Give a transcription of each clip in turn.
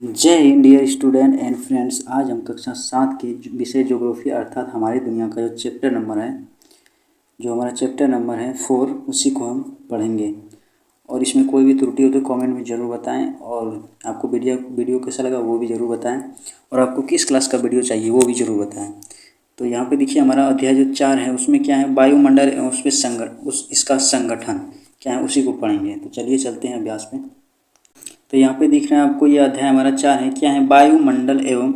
जय Hind dear student and friends. आज हम कक्षा 7 के विषय ज्योग्राफी अर्थात हमारी दुनिया का जो हमारा चैप्टर नंबर है 4, उसी को हम पढ़ेंगे। और इसमें कोई भी त्रुटि हो तो कमेंट में ज़रूर बताएं। और आपको वीडियो कैसा लगा वो भी ज़रूर बताएं। और आपको किस क्लास का वीडियो चाहिए वो भी ज़रूर बताएं। तो यहाँ पे देखिए हमारा अध्याय जो 4 है उसमें क्या है, वायुमंडल एवं इसका संगठन क्या है उसी को पढ़ेंगे। तो चलिए चलते हैं अभ्यास में। तो यहाँ पे दिख रहा है आपको, ये अध्याय हमारा 4 है, क्या है, वायुमंडल एवं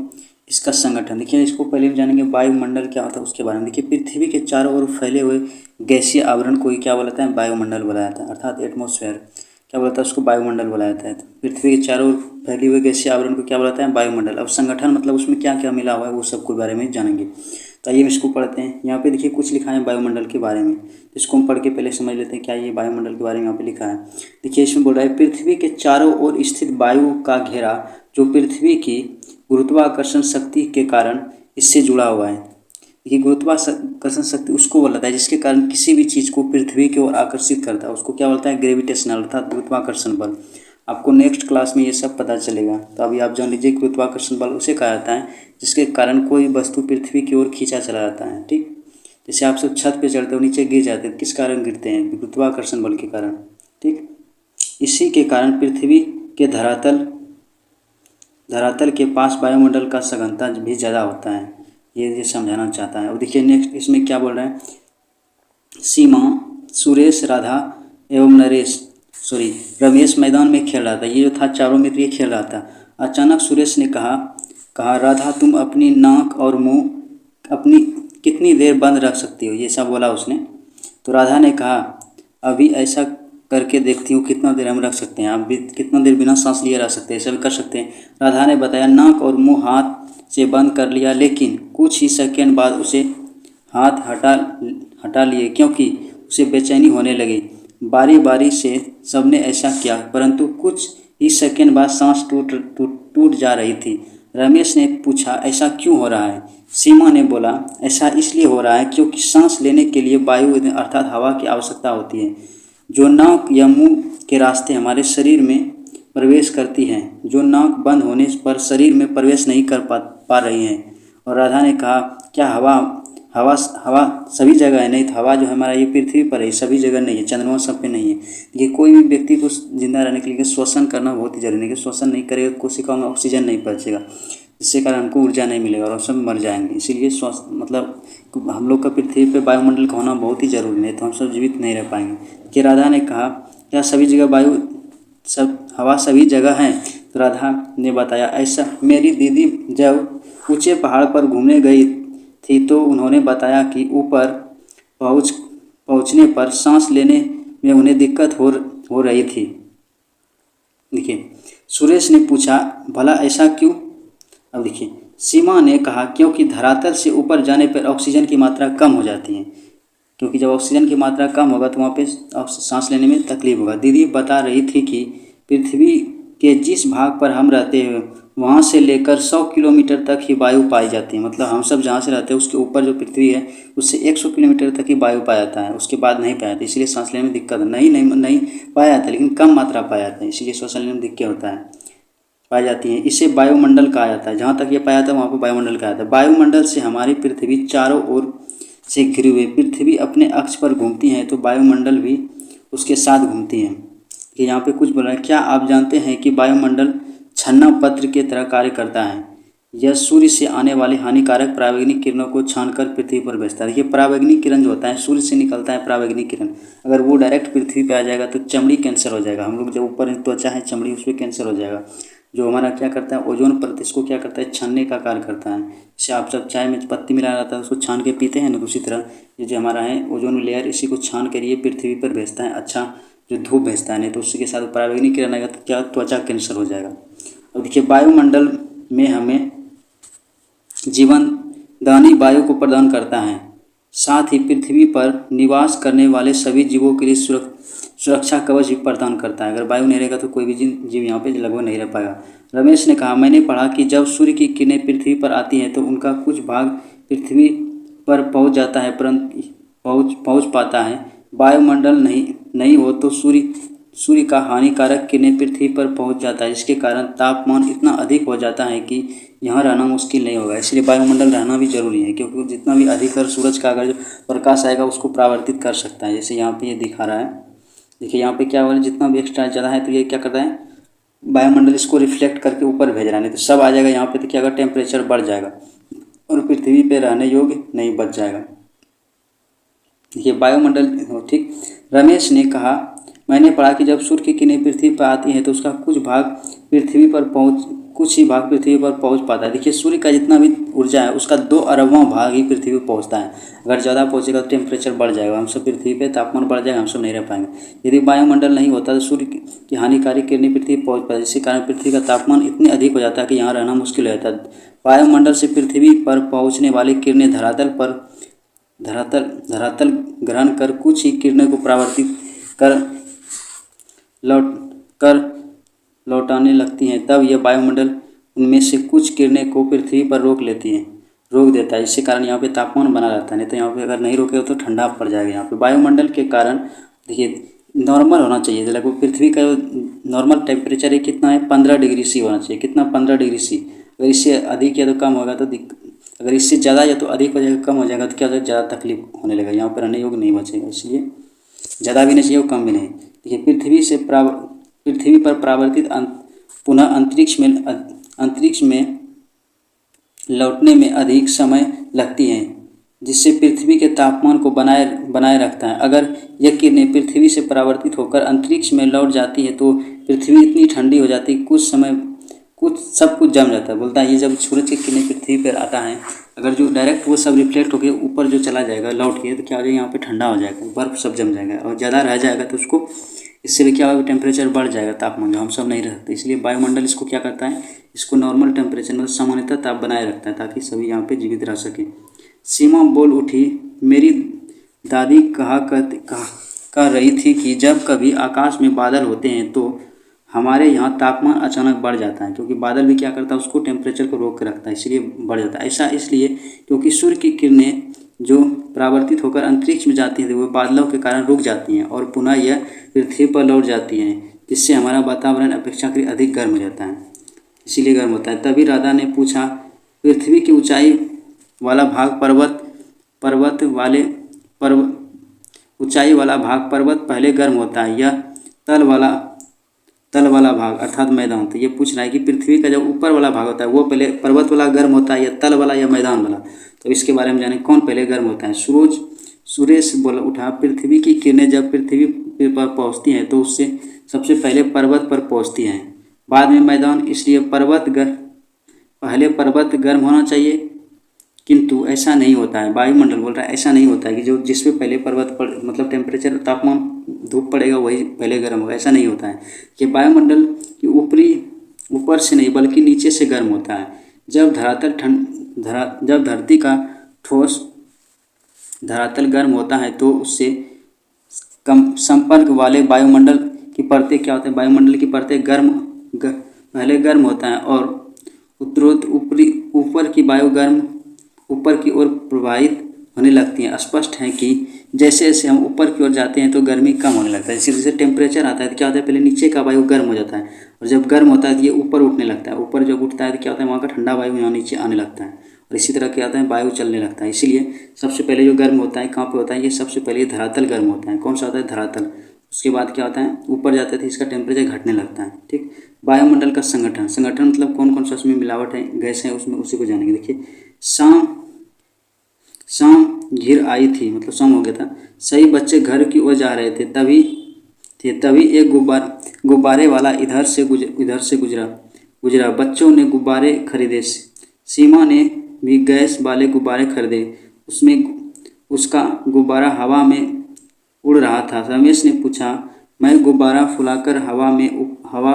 इसका संगठन। देखिए इसको पहले हम जानेंगे वायुमंडल क्या होता है उसके बारे में। देखिए पृथ्वी के चारों ओर फैले हुए गैसीय आवरण को ही क्या बोला जाता है, वायुमंडल बोला जाता है, अर्थात एटमॉस्फेयर क्या बोलता है उसको, वायुमंडल बोला जाता है। तो पृथ्वी के चारों ओर फैले हुए गैसीय आवरण को क्या बोला जाता है, वायुमंडल। अब संगठन मतलब उसमें क्या क्या मिला हुआ है वो सब के बारे में जानेंगे। तो आइए हम इसको पढ़ते हैं। यहाँ पे देखिए कुछ लिखा है वायुमंडल के बारे में, इसको हम पढ़ के पहले समझ लेते हैं क्या ये वायुमंडल के बारे में यहाँ पे लिखा है। देखिए इसमें बोल रहा है, पृथ्वी के चारों ओर स्थित वायु का घेरा जो पृथ्वी की गुरुत्वाकर्षण शक्ति के कारण इससे जुड़ा हुआ है। देखिए गुरुत्वाकर्षण शक्ति उसको बोलता है जिसके कारण किसी भी चीज़ को पृथ्वी की ओर आकर्षित करता है, उसको क्या बोलता है, ग्रेविटेशनल अर्थात गुरुत्वाकर्षण बल। आपको नेक्स्ट क्लास में ये सब पता चलेगा। तो अभी आप जान लीजिए गुरुत्वाकर्षण बल उसे कहा जाता है जिसके कारण कोई वस्तु पृथ्वी की ओर खींचा चला जाता है। ठीक, जैसे आप सब छत पे चढ़ते हो नीचे गिर जाते हैं, किस कारण गिरते हैं, गुरुत्वाकर्षण बल के कारण। ठीक, इसी के कारण पृथ्वी के धरातल के पास वायुमंडल का सघनता भी ज़्यादा होता है, ये समझाना चाहता है। और देखिए नेक्स्ट इसमें क्या बोल रहा है, सीमा, सुरेश, राधा एवं रमेश मैदान में खेल रहा था। ये जो था चारों मित्र ये खेल रहा था। अचानक सुरेश ने कहा राधा तुम अपनी नाक और मुंह अपनी कितनी देर बंद रख सकती हो, ये सब बोला उसने। तो राधा ने कहा अभी ऐसा करके देखती हूँ कितना देर हम रख सकते हैं, आप भी कितना देर बिना सांस लिए रह सकते हैं, ऐसा भी कर सकते हैं। राधा ने बताया नाक और मुंह हाथ से बंद कर लिया, लेकिन कुछ ही सेकंड बाद उसे हाथ हटा लिए क्योंकि उसे बेचैनी होने लगी। बारी बारी से सबने ऐसा किया, परंतु कुछ ही सेकंड बाद सांस टूट जा रही थी। रमेश ने पूछा ऐसा क्यों हो रहा है। सीमा ने बोला ऐसा इसलिए हो रहा है क्योंकि सांस लेने के लिए वायु अर्थात हवा की आवश्यकता होती है, जो नाक या मुंह के रास्ते हमारे शरीर में प्रवेश करती हैं, जो नाक बंद होने पर शरीर में प्रवेश नहीं कर पा रही हैं। और राधा ने कहा क्या हवा सभी जगह है, नहीं तो हवा जो हमारा ये पृथ्वी पर है सभी जगह नहीं है, चंद्रमा सब पे नहीं है। ये कोई भी व्यक्ति को जिंदा रहने के लिए श्वसन करना बहुत ही जरूरी है, कि श्वसन नहीं करेगा कोशिकाओं में ऑक्सीजन नहीं पहुँचेगा, जिसके कारण हमको ऊर्जा नहीं मिलेगा और सब मर जाएंगे। इसीलिए मतलब हम लोग का पृथ्वी पे वायुमंडल का होना बहुत ही जरूरी है, तो हम सब जीवित नहीं रह पाएंगे। कि राधा ने कहा क्या सभी जगह हवा सभी जगह है। तो राधा ने बताया ऐसा मेरी दीदी जब ऊंचे पहाड़ पर घूमने गई थी तो उन्होंने बताया कि ऊपर पहुंचने पर सांस लेने में उन्हें दिक्कत हो रही थी। देखिए सुरेश ने पूछा भला ऐसा क्यों। अब देखिए सीमा ने कहा क्योंकि धरातल से ऊपर जाने पर ऑक्सीजन की मात्रा कम हो जाती है, क्योंकि जब ऑक्सीजन की मात्रा कम होगा तो वहाँ पे सांस लेने में तकलीफ होगा। दीदी बता रही थी कि पृथ्वी के जिस भाग पर हम रहते हैं वहाँ से लेकर 100 किलोमीटर तक ही वायु पाई जाती है। मतलब हम सब जहाँ से रहते हैं उसके ऊपर जो पृथ्वी है उससे 100 किलोमीटर तक ही वायु पाया जाता है, उसके बाद नहीं पाया जाता, इसलिए सांस लेने में दिक्कत नहीं पाया जाता, लेकिन कम मात्रा पाया जाता है, इसीलिए श्वास लेने में दिक्कत होता है, पाई जाती है। इसे वायुमंडल कहा जाता है, जहाँ तक ये पाया जाता है वहाँ पर वायुमंडल कहा जाता है। वायुमंडल से हमारी पृथ्वी चारों ओर से घिरे हुए, पृथ्वी अपने अक्ष पर घूमती है तो वायुमंडल भी उसके साथ घूमती है। कि यहाँ पे कुछ बोल रहा है, क्या आप जानते हैं कि वायुमंडल छन्ना पत्र के तरह कार्य करता है, यह सूर्य से आने वाले हानिकारक पराबैंगनी किरणों को छानकर पृथ्वी पर भेजता है। देखिए पराबैंगनी किरण जो होता है सूर्य से निकलता है, पराबैंगनी किरण अगर वो डायरेक्ट पृथ्वी पे आ जाएगा तो चमड़ी कैंसर हो जाएगा। हम लोग जब ऊपर त्वचा है चमड़ी उस पर कैंसर हो जाएगा। जो हमारा क्या करता है ओजोन परत इसको क्या करता है, छानने का कार्य करता है। जैसे आप सब चाय में पत्ती मिला रहता है उसको छान के पीते हैं ना, उसी तरह ये जो हमारा है ओजोन लेयर इसी को छान कर ये पृथ्वी पर भेजता है, अच्छा जो धूप भेजता है, नहीं तो उसी के साथ पराबैंगनी किरण आएगा तो क्या त्वचा कैंसर हो जाएगा। अब देखिए वायुमंडल में हमें जीवन दानी वायु को प्रदान करता है, साथ ही पृथ्वी पर निवास करने वाले सभी जीवों के लिए सुरक्षा कवच भी प्रदान करता है। अगर वायु नहीं रहेगा तो कोई भी जीव यहाँ पे लगभग नहीं रह पाएगा। रमेश ने कहा मैंने पढ़ा कि जब सूर्य की किरणें पृथ्वी पर आती हैं तो उनका कुछ भाग पृथ्वी पर पहुँच जाता है, परंतु पहुँच पाता है। वायुमंडल नहीं हो तो सूर्य सूर्य का हानिकारक किरणें पृथ्वी पर पहुंच जाता है, जिसके कारण तापमान इतना अधिक हो जाता है कि यहाँ रहना मुश्किल नहीं होगा। इसलिए वायुमंडल रहना भी जरूरी है, क्योंकि जितना भी अधिकतर सूरज का अगर जो प्रकाश आएगा उसको परावर्तित कर सकता है। जैसे यहाँ पे ये दिखा रहा है, देखिए यहाँ पे क्या हो रहा है, जितना भी एक्स्ट्रा ज़्यादा है तो ये क्या कर रहा है, वायुमंडल इसको रिफ्लेक्ट करके ऊपर भेज रहा है, नहीं तो सब आ जाएगा यहाँ पे, तो क्या होगा, टेम्परेचर बढ़ जाएगा और पृथ्वी पे रहने योग्य नहीं बच जाएगा। देखिए वायुमंडल, ठीक। रमेश ने कहा, मैंने पढ़ा कि जब सूर्य की किरणें पृथ्वी पर आती हैं तो उसका कुछ ही भाग पृथ्वी पर पहुंच पाता है। देखिए सूर्य का जितना भी ऊर्जा है उसका 2 अरबवां भाग ही पृथ्वी पर पहुंचता है। अगर ज़्यादा पहुंचेगा तो टेम्परेचर बढ़ जाएगा, हम सब पृथ्वी पे तापमान बढ़ जाएगा, हम सब नहीं रह पाएंगे। यदि वायुमंडल नहीं होता तो सूर्य की हानिकारक किरणें पृथ्वी पर पहुँच पाती, जिसके कारण पृथ्वी का तापमान इतने अधिक हो जाता है कि यहाँ रहना मुश्किल हो जाता है। वायुमंडल से पृथ्वी पर पहुँचने वाली किरणें धरातल ग्रहण कर कुछ ही किरणों को परावर्तित कर लौटाने लगती हैं। तब यह वायुमंडल उनमें से कुछ किरणें को पृथ्वी पर रोक देता है। इसी कारण यहाँ पे तापमान बना रहता है, नहीं तो यहाँ पे अगर नहीं रोके तो ठंडा पड़ जाएगा। यहाँ पे वायुमंडल के कारण देखिए नॉर्मल होना चाहिए, लगभग पृथ्वी का नॉर्मल टेम्परेचर है कितना है, 15 डिग्री सी होना चाहिए। कितना, 15 डिग्री सी। अगर इससे अधिक या तो कम होगा तो अगर इससे ज़्यादा या तो अधिक हो जाएगा, कम हो जाएगा तो क्या होगा, ज़्यादा तकलीफ होने लगेगा, यहाँ पर रहने योग्य नहीं बचेगा। इसलिए ज़्यादा भी नहीं चाहिए और कम भी नहीं। देखिए पृथ्वी पर परावर्तित पुनः अंतरिक्ष में लौटने में अधिक समय लगती है, जिससे पृथ्वी के तापमान को बनाए रखता है। अगर यह किरणें पृथ्वी से परावर्तित होकर अंतरिक्ष में लौट जाती है तो पृथ्वी इतनी ठंडी हो जाती है, सब कुछ जम जाता है। बोलता है ये जब सूरज की किरणें पृथ्वी पर आता है, अगर जो डायरेक्ट वो सब रिफ्लेक्ट होकर ऊपर जो चला जाएगा लौट के, तो क्या हो जाएगा, यहाँ पे ठंडा हो जाएगा, बर्फ़ सब जम जाएगा और ज़्यादा रह जाएगा तो उसको इससे भी क्या होगा, टेम्परेचर बढ़ जाएगा, तापमान जो हम सब नहीं रह सकते। इसलिए वायुमंडल इसको क्या करता है, इसको नॉर्मल टेम्परेचर मतलब सामान्यतः ताप बनाए रखता है, ताकि सभी यहाँ पे जीवित रह सके। सीमा बोल उठी, मेरी दादी कह रही थी कि जब कभी आकाश में बादल होते हैं तो हमारे यहाँ तापमान अचानक बढ़ जाता है, क्योंकि बादल भी क्या करता है, उसको टेम्परेचर को रोक के रखता है, इसलिए बढ़ जाता है। ऐसा इसलिए क्योंकि सूर्य की किरणें जो परावर्तित होकर अंतरिक्ष में जाती हैं वो बादलों के कारण रुक जाती हैं और पुनः यह पृथ्वी पर लौट जाती हैं, जिससे हमारा वातावरण अपेक्षाकृत अधिक गर्म हो जाता है, इसीलिए गर्म होता है। तभी राधा ने पूछा, पृथ्वी की ऊंचाई वाला भाग ऊंचाई वाला भाग पर्वत पहले गर्म होता है या तल वाला भाग अर्थात मैदान? तो ये पूछ रहा है कि पृथ्वी का जो ऊपर वाला भाग होता है वो पहले पर्वत वाला गर्म होता है या तल वाला या मैदान वाला? तो इसके बारे में जाने कौन पहले गर्म होता है। सुरेश बोला उठा, पृथ्वी की किरणें जब पृथ्वी पर पहुंचती हैं तो उससे सबसे पहले पर्वत पर पहुंचती हैं, बाद में मैदान, इसलिए पहले पर्वत गर्म होना चाहिए। किंतु ऐसा नहीं होता है, वायुमंडल बोल रहा है ऐसा नहीं होता है कि जो जिसपे पहले पर्वत पर मतलब टेम्परेचर तापमान धूप पड़ेगा वही पहले गर्म होगा, ऐसा नहीं होता है। कि वायुमंडल की ऊपर से नहीं बल्कि नीचे से गर्म होता है। जब धरती का ठोस धरातल गर्म होता है तो उससे कम संपर्क वाले वायुमंडल की परतें क्या होते हैं, वायुमंडल की परतें पहले गर्म होता है और उत्तरोत्तर ऊपर की वायु गर्म ऊपर की ओर प्रवाहित होने लगती हैं। स्पष्ट है कि जैसे जैसे हम ऊपर की ओर जाते हैं तो गर्मी कम होने लगता है। जैसे जैसे टेम्परेचर आता है तो क्या होता है, पहले नीचे का वायु गर्म हो जाता है और जब गर्म होता है तो ये ऊपर उठने लगता है। ऊपर जब उठता है तो क्या होता है, वहाँ का ठंडा वायु यहाँ नीचे आने लगता है और इसी तरह क्या होता है, वायु चलने लगता है। इसीलिए सबसे पहले जो गर्म होता है कहाँ पे होता है, ये सबसे पहले धरातल गर्म होता है। कौन सा होता है, धरातल। उसके बाद क्या होता है, ऊपर जाते थे इसका टेम्परेचर घटने लगता है। ठीक। वायुमंडल का संगठन मतलब कौन कौन सा उसमें मिलावट है, गैस है उसमें, उसी को जानेंगे। देखिए शाम घिर आई थी, मतलब शाम हो गया था, सही बच्चे घर की ओर जा रहे थे, तभी एक गुब्बारे वाला इधर से गुजरा। बच्चों ने गुब्बारे खरीदे, सीमा ने भी गैस वाले गुब्बारे खरीदे। उसका गुब्बारा हवा में उड़ रहा था। रमेश ने पूछा, मैं गुब्बारा फुलाकर हवा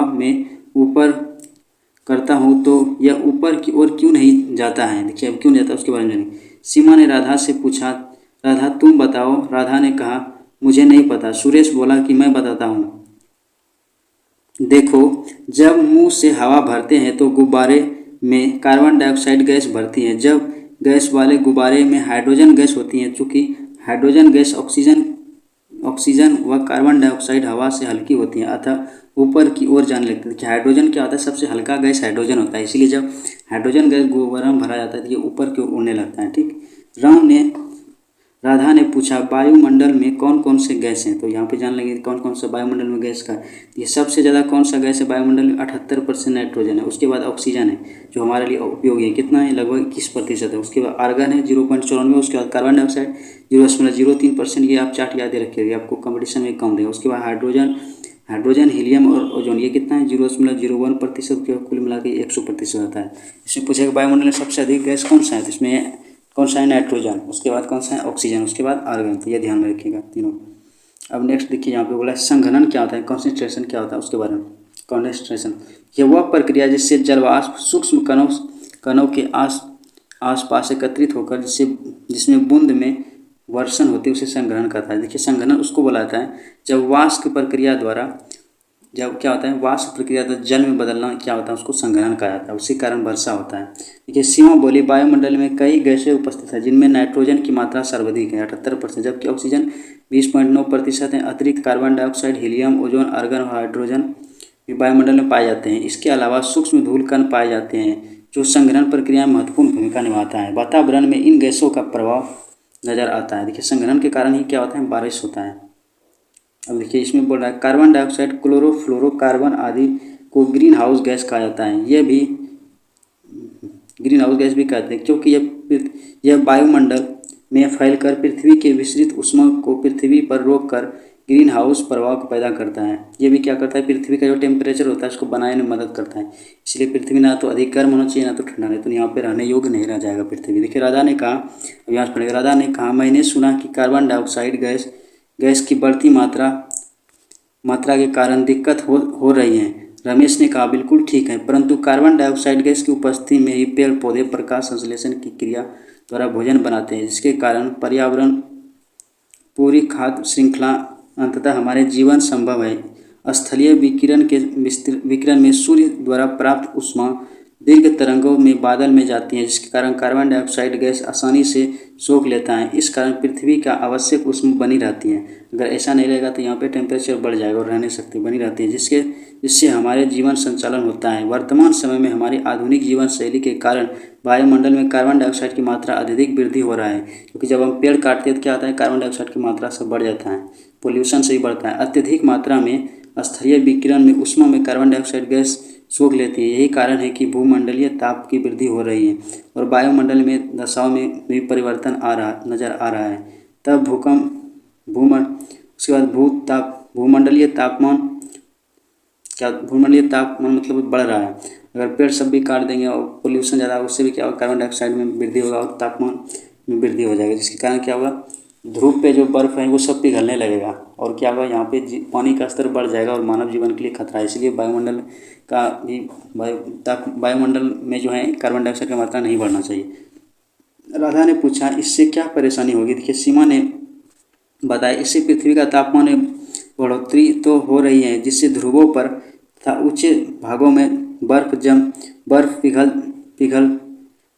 में ऊपर करता हूँ तो यह ऊपर की ओर क्यों नहीं जाता है? देखिए अब क्यों नहीं जाता उसके बारे में जानेंगे। सीमा ने राधा से पूछा, राधा तुम बताओ। राधा ने कहा, मुझे नहीं पता। सुरेश बोला कि मैं बताता हूँ। देखो, जब मुंह से हवा भरते हैं तो गुब्बारे में कार्बन डाइऑक्साइड गैस भरती है। जब गैस वाले गुब्बारे में हाइड्रोजन गैस होती है, चूँकि हाइड्रोजन गैस ऑक्सीजन व कार्बन डाइऑक्साइड हवा से हल्की होती हैं अतः ऊपर की ओर जाने लगती है। कि हाइड्रोजन क्या होता है, सबसे हल्का गैस हाइड्रोजन होता है, इसीलिए जब हाइड्रोजन गैस गोबर में भरा जाता है तो ये ऊपर की ओर उड़ने लगता है। ठीक। राधा ने पूछा वायुमंडल में कौन कौन से गैस हैं, तो यहाँ पे जान लेंगे कौन कौन सा वायुमंडल में गैस का। ये सबसे ज़्यादा कौन सा गैस है वायुमंडल में, 78% नाइट्रोजन है। उसके बाद ऑक्सीजन है जो हमारे लिए उपयोगी है, कितना है, लगभग 21% है। उसके बाद आर्गन है 0.94। उसके बाद कार्बन डाइऑक्साइड 0.03%। ये आप चार्ट याद रखिएगा, आपको कंपटीशन में कम देगा। उसके बाद हाइड्रोजन हीलियम और ओजोन, ये कितना है, 0.01%। कुल मिला के 100% होता है। इसमें पूछेगा वायुमंडल में सबसे अधिक गैस कौन सा है, तो इसमें कौन सा है, नाइट्रोजन। उसके बाद कौन सा है, ऑक्सीजन। उसके बाद आर्गन। तो ये ध्यान में रखिएगा तीनों। अब नेक्स्ट देखिए, यहाँ पे बोला है संघनन क्या होता है, कॉन्सेंट्रेशन क्या होता है, उसके बारे में। कॉन्सेंट्रेशन ये वह प्रक्रिया जिससे जलवाष्प सूक्ष्म कणों के आसपास एकत्रित होकर जिसमें बूंद में वर्षण होती है उसे संघनन कहता है। देखिए संघनन उसको बुलाता है जब वाष्प प्रक्रिया द्वारा जल में बदलना क्या होता है, उसको संघनन कहा जाता है। उसी कारण वर्षा होता है। देखिए सीमा बोली वायुमंडल में कई गैसें उपस्थित है जिनमें नाइट्रोजन की मात्रा सर्वाधिक है 78%, जबकि ऑक्सीजन 20.9% है। अतिरिक्त carbon dioxide, helium, ozone, argon और हाइड्रोजन भी वायुमंडल में पाए जाते हैं। इसके अलावा सूक्ष्म धूल कण पाए जाते हैं जो संघनन प्रक्रिया में महत्वपूर्ण भूमिका निभाता है। वातावरण में इन गैसों का प्रभाव नजर आता है। देखिए संघनन के कारण ही क्या होता है, बारिश होता है। अब देखिए इसमें बोल रहा है कार्बन डाइऑक्साइड, क्लोरोफ्लोरोकार्बन आदि को ग्रीन हाउस गैस कहा जाता है। यह भी ग्रीन हाउस गैस भी कहते हैं क्योंकि यह वायुमंडल में फैलकर पृथ्वी के विसरित ऊष्मा को पृथ्वी पर रोककर ग्रीन हाउस प्रभाव को पैदा करता है। ये भी क्या करता है, पृथ्वी का जो टेम्परेचर होता है उसको बनाने में मदद करता है। इसलिए पृथ्वी ना तो अधिक गर्म होना चाहिए ना तो ठंडा, नहीं तो यहाँ पे रहने योग्य नहीं रह जाएगा पृथ्वी। देखिए राधा ने कहा, अभ्यास पढ़ेगा, राधा ने कहा मैंने सुना कि कार्बन डाइऑक्साइड गैस की बढ़ती मात्रा के कारण दिक्कत हो रही है। रमेश ने कहा बिल्कुल ठीक है, परंतु कार्बन डाइऑक्साइड गैस की उपस्थिति में ही पेड़ पौधे प्रकाश संश्लेषण की क्रिया द्वारा भोजन बनाते हैं, जिसके कारण पर्यावरण पूरी खाद्य श्रृंखला अंततः हमारे जीवन संभव है। स्थलीय विकिरण में सूर्य द्वारा प्राप्त ऊष्मा दीर्घ तरंगों में बादल में जाती है, जिसके कारण कार्बन डाइऑक्साइड गैस आसानी से सोख लेता है। इस कारण पृथ्वी का आवश्यक ऊष्मा बनी रहती है। अगर ऐसा नहीं रहेगा तो यहाँ पे टेम्परेचर बढ़ जाएगा और रहने शक्ति बनी रहती है, जिससे हमारे जीवन संचालन होता है। वर्तमान समय में हमारी आधुनिक जीवन शैली के कारण वायुमंडल में कार्बन डाइऑक्साइड की मात्रा अत्यधिक वृद्धि हो रहा है, क्योंकि जब हम पेड़ काटते हैं तो क्या होता है, कार्बन डाइऑक्साइड की मात्रा सब बढ़ जाता है, पोल्यूशन से ही बढ़ता है। अत्यधिक मात्रा में स्थलीय विकिरण में ऊष्मा में कार्बन डाइऑक्साइड गैस सोख लेती है। यही कारण है कि भूमंडलीय ताप की वृद्धि हो रही है और वायुमंडल में दशाओं में भी परिवर्तन नजर आ रहा है। तब उसके बाद भूमंडलीय तापमान मतलब बढ़ रहा है। अगर पेड़ सब भी काट देंगे और पोल्यूशन ज़्यादा, उससे भी क्या होगा, कार्बन डाइऑक्साइड में वृद्धि होगा और तापमान में वृद्धि हो जाएगी, जिसके कारण क्या होगा, ध्रुव पे जो बर्फ़ है वो सब पिघलने लगेगा और क्या होगा, यहाँ पे पानी का स्तर बढ़ जाएगा और मानव जीवन के लिए खतरा है। इसलिए वायुमंडल में जो है कार्बन डाइऑक्साइड की मात्रा नहीं बढ़ना चाहिए। राधा ने पूछा इससे क्या परेशानी होगी। देखिए सीमा ने बताया इससे पृथ्वी का तापमान में बढ़ोतरी तो हो रही है, जिससे ध्रुवों पर तथा ऊंचे भागों में बर्फ पिघल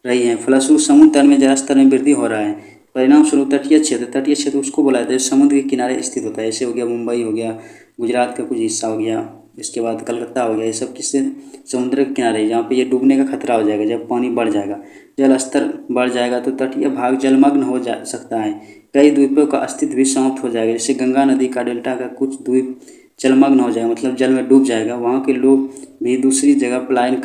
रही है। फलस्वरूप समुद्र तल में जलस्तर में वृद्धि हो रहा है। परिणाम स्वरूप तटीय क्षेत्र उसको बोला जाता है समुद्र के किनारे स्थित होता है। ऐसे हो गया मुंबई हो गया, गुजरात का कुछ हिस्सा हो गया, इसके बाद कलकत्ता हो गया, ये सब किससे, समुद्र के किनारे, जहाँ पे ये डूबने का खतरा हो जाएगा। जब पानी बढ़ जाएगा, जल स्तर बढ़ जाएगा तो तटीय भाग जलमग्न हो जा सकता है। कई द्वीपों का अस्तित्व भी समाप्त हो जाएगा। जैसे गंगा नदी का डेल्टा का कुछ द्वीप जलमग्न हो जाएगा, मतलब जल में डूब जाएगा। वहाँ के लोग भी दूसरी जगह पलायन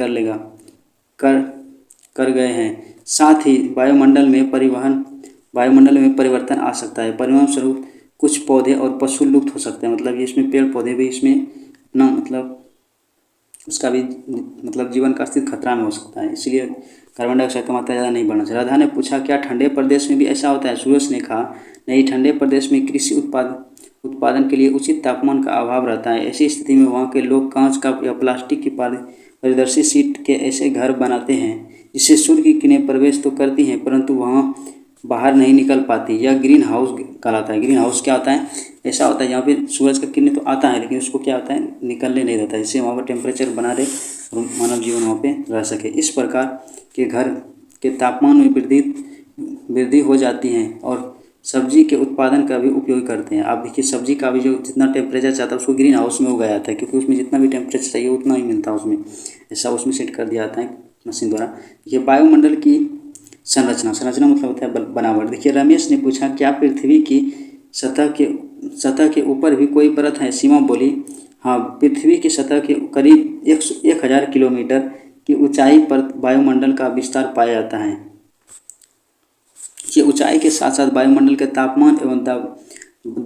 कर गए हैं। साथ ही वायुमंडल में परिवर्तन आ सकता है। परिणाम स्वरूप कुछ पौधे और पशु लुप्त हो सकते हैं। मतलब इसमें पेड़ पौधे भी इसमें अपना उसका भी जीवन का अस्तित्व खतरा में हो सकता है। इसलिए कार्बन डाइऑक्साइड की मात्रा ज़्यादा नहीं बढ़ना चाहिए। राधा ने पूछा क्या ठंडे प्रदेश में भी ऐसा होता है। सूरज ने कहा नहीं, ठंडे प्रदेश में कृषि उत्पादन के लिए उचित तापमान का अभाव रहता है। ऐसी स्थिति में वहाँ के लोग कांच का या प्लास्टिक की पारदर्शी शीट के ऐसे घर बनाते हैं जिससे सूर्य की किरणें प्रवेश तो करती हैं परंतु वहाँ बाहर नहीं निकल पाती। यह ग्रीन हाउस कहलाता है। ग्रीन हाउस क्या होता है, ऐसा होता है जहाँ पे सूरज का किरणें तो आता है लेकिन उसको क्या होता है, निकलने नहीं देता है। इससे वहाँ पर टेम्परेचर बना रहे और मानव जीवन वहाँ पे रह सके। इस प्रकार के घर के तापमान में वृद्धि हो जाती है और सब्जी के उत्पादन का भी उपयोग करते हैं। आप देखिए सब्जी का भी जो जितना टेम्परेचर चाहता है उसको ग्रीन हाउस में उगाया जाता है, क्योंकि उसमें जितना भी टेम्परेचर चाहिए उतना ही मिलता है उसमें, ऐसा उसमें सेट कर दिया जाता है मशीन द्वारा। ये वायुमंडल की संरचना मतलब होता है बनावट। देखिए रमेश ने पूछा क्या पृथ्वी की सतह के ऊपर भी कोई परत है? सीमा बोली हाँ, पृथ्वी की सतह के करीब 1000 किलोमीटर की ऊंचाई पर वायुमंडल का विस्तार पाया जाता है। ये ऊंचाई के साथ साथ वायुमंडल के तापमान एवं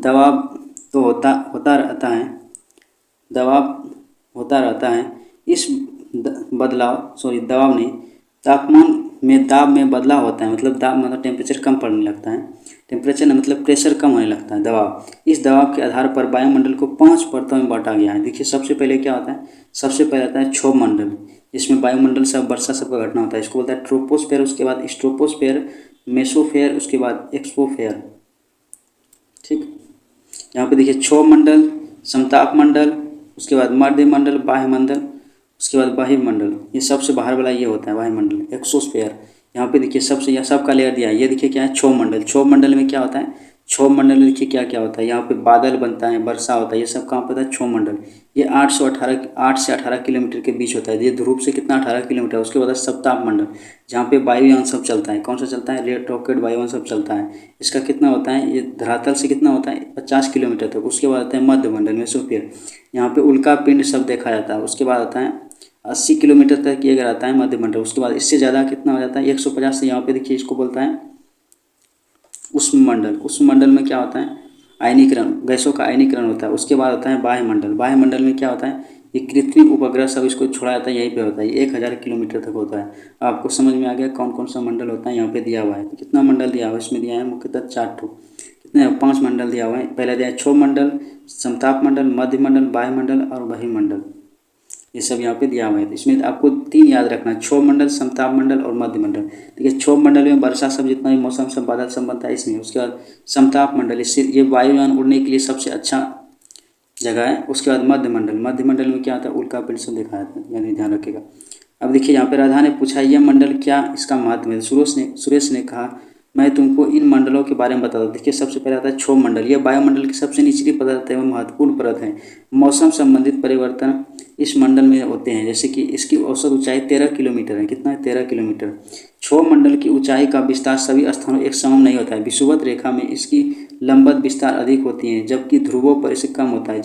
दबाव तो होता रहता है, दबाव होता रहता है। इस दबाव नहीं, तापमान में दाब में बदलाव होता है, मतलब दाब मतलब टेम्परेचर कम पड़ने लगता है, टेम्परेचर न मतलब प्रेशर कम होने लगता है, दबाव। इस दबाव के आधार पर वायुमंडल को 5 परतों में बांटा गया है। देखिए सबसे पहले क्या होता है, सबसे पहले आता है क्षोभ मंडल, जिसमें वायुमंडल सब वर्षा सबका घटना होता है, इसको बोलता है ट्रोपोस्फेयर। उसके बाद स्ट्रोपोस्फेयर, मेसोफेयर, उसके बाद एक्सोफेयर। ठीक, यहाँ पे देखिए क्षोभ मंडल, समताप मंडल, उसके बाद मध्य मंडल, बाह्य मंडल, उसके बाद वायुमंडल। ये सबसे बाहर वाला ये होता है वायुमंडल, एक्सोस्फेयर। यहाँ पे देखिए सबसे यह सबका लेयर दिया है। ये देखिए क्या है, क्षोभ मंडल। क्षोभ मंडल में क्या होता है, क्षोभ मंडल में देखिए क्या क्या होता है, यहाँ पे बादल बनता है, वर्षा होता है, ये सब कहाँ पर होता है, क्षोभ मंडल। ये 8 से 18 किलोमीटर के बीच होता है। ये ध्रुव से कितना, 18 किलोमीटर। उसके बाद सप्ताह मंडल, जहाँ पे वायुयान सब चलता है। कौन सा चलता है, रॉकेट वायुयान सब चलता है। इसका कितना होता है, ये धरातल से कितना होता है, 50 किलोमीटर तक। उसके बाद आता है मध्य मंडल, मेसोस्फीयर, यहाँ पे उल्का पिंड सब देखा जाता है। उसके बाद आता है 80 किलोमीटर तक ये अगर आता है मध्य मंडल। उसके बाद इससे ज़्यादा कितना हो जाता है, 150 से। यहाँ पे देखिए इसको बोलता है उष्ण मंडल। उष्ण मंडल में क्या होता है, आयनीकरण, गैसों का आयनीकरण होता है। उसके बाद होता है वायुमंडल। वायुमंडल में क्या होता है, ये कृत्रिम उपग्रह सब इसको छोड़ा जाता है, यहीं पे होता है। ये 1000 किलोमीटर तक होता है। आपको समझ में आ गया कौन कौन सा मंडल होता है, यहाँ पे दिया हुआ है। तो कितना मंडल दिया हुआ है, इसमें दिया है मुख्यतः 4 ठो, कितने 5 मंडल दिया हुआ है। पहले दिया है क्षोभ मंडल, समताप मंडल, मध्य मंडल, वायुमंडल और वायुमंडल। ये सब यहाँ पे दिया हुआ है। तो इसमें आपको 3 याद रखना है, क्षोभ मंडल, समताप मंडल और मध्य मंडल। देखिए क्षोभ मंडल में वर्षा सब जितना भी मौसम सब बादल सब बनता है इसमें। उसके बाद समताप मंडल, इससे ये वायुयान उड़ने के लिए सबसे अच्छा जगह है। उसके बाद मध्य मंडल, मध्य मंडल में क्या आता है, उल्का पिंड सब देखा जाता है, यानी ध्यान रखिएगा। अब देखिए यहाँ पे राधा ने पूछा यह मंडल क्या इसका महत्व है। सुरेश ने कहा मैं तुमको इन मंडलों के बारे में बता दूँ। देखिए सबसे पहले आता है क्षोभ मंडल। यह वायुमंडल की सबसे निचली परत एवं महत्वपूर्ण परत है। मौसम संबंधित परिवर्तन इस मंडल में होते हैं, जैसे कि इसकी औसत ऊंचाई 13 किलोमीटर है। कितना है, 13 किलोमीटर। क्षोभ मंडल की ऊंचाई का विस्तार सभी स्थानों एक समान नहीं होता है। विषुवत रेखा में इसकी लंबवत विस्तार अधिक होती है, जबकि ध्रुवों पर इसे कम होता है।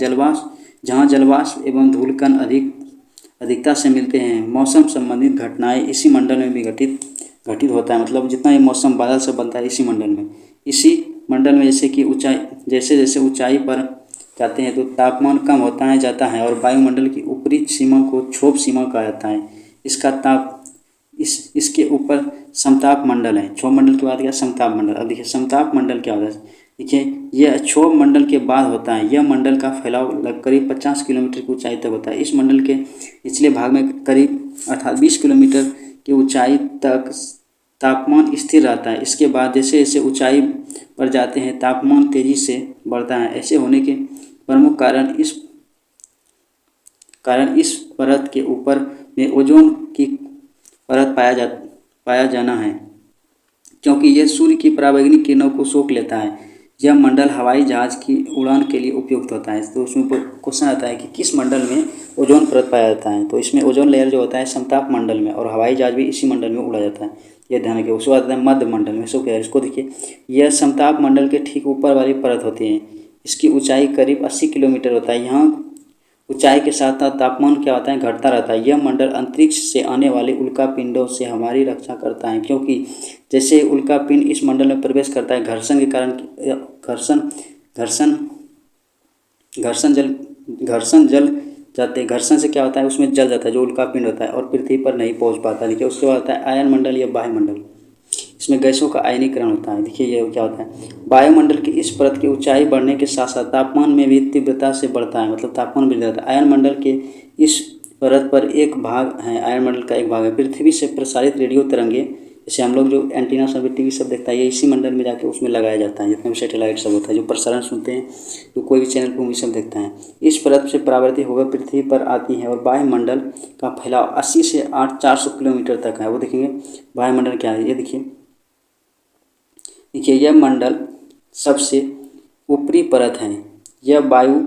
जहाँ जलवाष्प एवं धूलकण अधिकता से मिलते हैं। मौसम संबंधित घटनाएं इसी मंडल में भी घटित होता है, मतलब जितना ये मौसम बादल से बनता है इसी मंडल में। इसी मंडल में जैसे कि जैसे जैसे ऊंचाई पर जाते हैं तो तापमान कम होता है जाता है, और वायुमंडल की ऊपरी सीमा को क्षोभ सीमा कहा जाता है। इसका ताप इसके ऊपर समताप मंडल है। क्षोभ मंडल के बाद क्या, समताप मंडल। अब देखिए समताप मंडल क्या होता है, देखिए यह क्षोभ मंडल के बाद होता है। यह मंडल का फैलाव करीब 50 किलोमीटर की ऊंचाई तक होता है। इस मंडल के निचले भाग में करीब 20 किलोमीटर की ऊंचाई तक तापमान स्थिर रहता है। इसके बाद जैसे जैसे ऊंचाई पर जाते हैं तापमान तेजी से बढ़ता है। ऐसे होने के प्रमुख कारण इस परत के ऊपर में ओजोन की परत पाया जाना है, क्योंकि यह सूर्य की पराबैंगनी किरणों को सोख लेता है। यह मंडल हवाई जहाज की उड़ान के लिए उपयुक्त होता है। तो उसमें क्वेश्चन आता है कि किस मंडल में ओजोन परत पाया जाता है, तो इसमें ओजोन लेयर जो होता है समताप मंडल में, और हवाई जहाज भी इसी मंडल में उड़ा जाता है, यह ध्यान रखिए। उसके बाद आता है मध्य मंडल में। सो क्या है, इसको देखिए, यह समताप मंडल के ठीक ऊपर वाली परत होती है। इसकी ऊंचाई करीब 80 किलोमीटर होता है। यहाँ ऊंचाई के साथ साथ तापमान क्या होता है, घटता रहता है। यह मंडल अंतरिक्ष से आने वाले उल्का पिंडों से हमारी रक्षा करता है, क्योंकि जैसे उल्का पिंड इस मंडल में प्रवेश करता है, घर्षण के कारण घर्षण जल जाते हैं। घर्षण से क्या होता है, उसमें जल जाता है जो उल्का पिंड होता है, और पृथ्वी पर नहीं पहुंच पाता। देखिए उसके बाद होता है आयन मंडल या वायुमंडल। इसमें गैसों का आयनीकरण होता है। देखिए ये क्या होता है, वायुमंडल की इस परत की ऊंचाई बढ़ने के साथ साथ तापमान में भी तीव्रता से बढ़ता है, मतलब तापमान बढ़ जाता है। आयन मंडल के इस परत पर एक भाग है, आयन मंडल का एक भाग है पृथ्वी से प्रसारित रेडियो तरंगे, जैसे हम लोग जो एंटीना सब टीवी सब देखता है, ये इसी मंडल में जाके उसमें लगाया जाता है। जितने भी सैटेलाइट सब होता है जो प्रसारण सुनते हैं, जो कोई भी चैनल मूवी सब देखता है, इस परत से परावर्तित होकर पृथ्वी पर आती है। और वायुमंडल का फैलाव 80 से 400 किलोमीटर तक है। वो देखेंगे वायुमंडल क्या है, ये देखिए यह मंडल सबसे ऊपरी परत हैं। यह वायु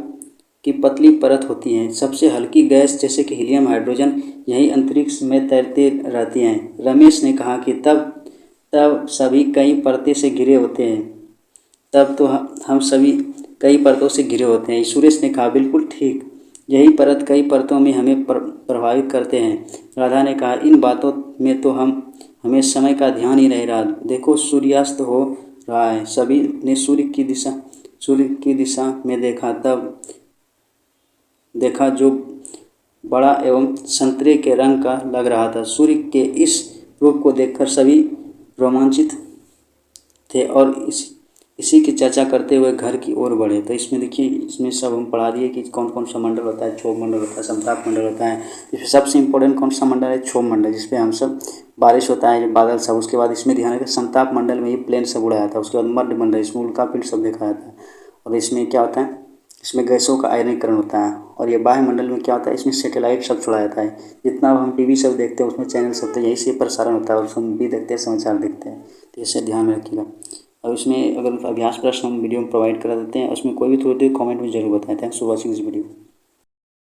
की पतली परत होती हैं। सबसे हल्की गैस जैसे कि हीलियम, हाइड्रोजन यही अंतरिक्ष में तैरती रहती हैं। रमेश ने कहा कि तब तब सभी कई परतें से घिरे होते हैं। तब तो हम सभी कई परतों से घिरे होते हैं। सुरेश ने कहा बिल्कुल ठीक, यही परत कई परतों में हमें प्रभावित करते हैं। राधा ने कहा इन बातों में तो हमें समय का ध्यान ही नहीं रहा। देखो सूर्यास्त हो रहा है। सभी ने सूर्य की दिशा में देखा। तब देखा जो बड़ा एवं संतरे के रंग का लग रहा था। सूर्य के इस रूप को देखकर सभी रोमांचित थे और इसी की चर्चा करते हुए घर की ओर बढ़े। तो इसमें देखिए, इसमें सब हम पढ़ा दिए कि कौन कौन सा मंडल होता है। क्षोभ मंडल होता है, संताप मंडल होता है। इसमें सबसे इम्पोर्टेंट कौन सा मंडल है? क्षोभ मंडल, जिसपे हम सब बारिश होता है, जो बादल सब। उसके बाद इसमें ध्यान रखें, संताप मंडल में ही प्लेन सब उड़ाया था। उसके बाद मध्य मंडल, इसमें उल्का पिंड सब देखा जाता है। और इसमें क्या होता है? इसमें गैसों का आयनीकरण होता है। और ये वायुमंडल में क्या होता है? इसमें सैटेलाइट सब छोड़ा जाता है। जितना हम टीवी सब देखते हैं उसमें चैनल सब, तो यही से प्रसारण होता है। और उसमें भी देखते हैं, समाचार देखते हैं। तो इसे ध्यान में रखिएगा। और इसमें अगर अभ्यास प्रश्न हम वीडियो में प्रोवाइड करा देते हैं, उसमें कोई भी त्रुटि कमेंट में जरूर बताएं। Thanks for watching this video.